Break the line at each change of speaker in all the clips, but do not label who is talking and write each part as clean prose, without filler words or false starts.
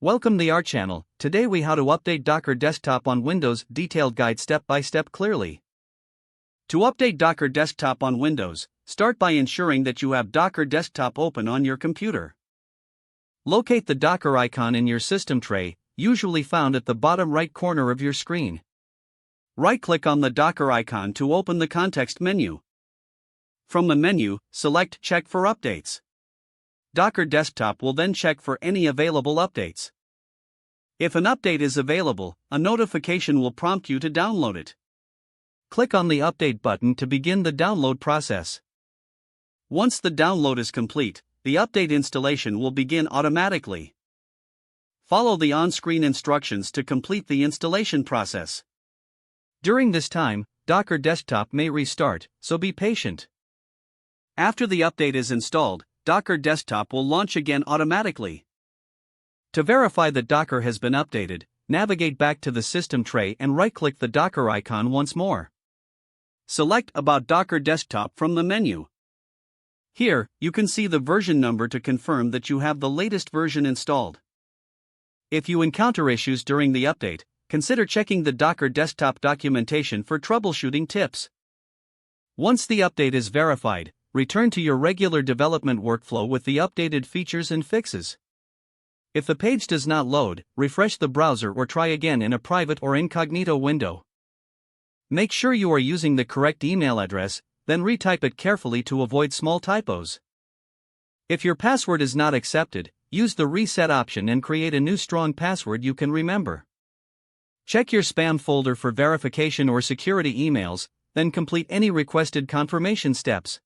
Welcome to our channel. Today we how to update Docker Desktop on Windows, detailed guide step by step clearly. To update Docker Desktop on Windows, start by ensuring that you have Docker Desktop open on your computer. Locate the Docker icon in your system tray, usually found at the bottom right corner of your screen. Right-click on the Docker icon to open the context menu. From the menu, select Check for Updates. Docker Desktop will then check for any available updates. If an update is available, a notification will prompt you to download it. Click on the Update button to begin the download process. Once the download is complete, the update installation will begin automatically. Follow the on-screen instructions to complete the installation process. During this time, Docker Desktop may restart, so be patient. After the update is installed, Docker Desktop will launch again automatically. To verify that Docker has been updated, navigate back to the system tray and right-click the Docker icon once more. Select About Docker Desktop from the menu. Here, you can see the version number to confirm that you have the latest version installed. If you encounter issues during the update, consider checking the Docker Desktop documentation for troubleshooting tips. Once the update is verified, return to your regular development workflow with the updated features and fixes. If the page does not load, refresh the browser or try again in a private or incognito window. Make sure you are using the correct email address, then retype it carefully to avoid small typos. If your password is not accepted, use the reset option and create a new strong password you can remember. Check your spam folder for verification or security emails, then complete any requested confirmation steps.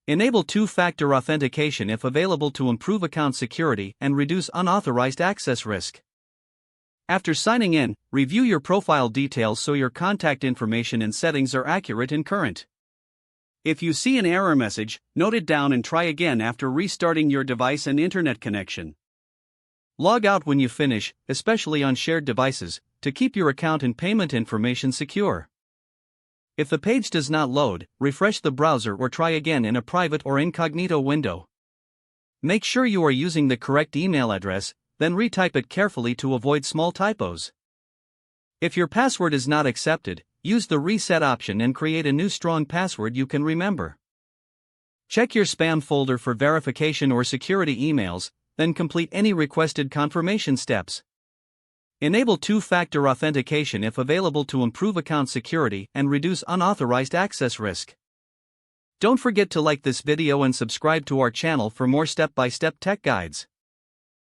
Enable two-factor authentication if available to improve account security and reduce unauthorized access risk. After signing in, review your profile details so your contact information and settings are accurate and current. If you see an error message, note it down and try again after restarting your device and internet connection. Log out when you finish, especially on shared devices, to keep your account and payment information secure. If the page does not load, refresh the browser or try again in a private or incognito window. Make sure you are using the correct email address, then retype it carefully to avoid small typos. If your password is not accepted, use the reset option and create a new strong password you can remember. Check your spam folder for verification or security emails, then complete any requested confirmation steps. Enable two-factor authentication if available to improve account security and reduce unauthorized access risk. Don't forget to like this video and subscribe to our channel for more step-by-step tech guides.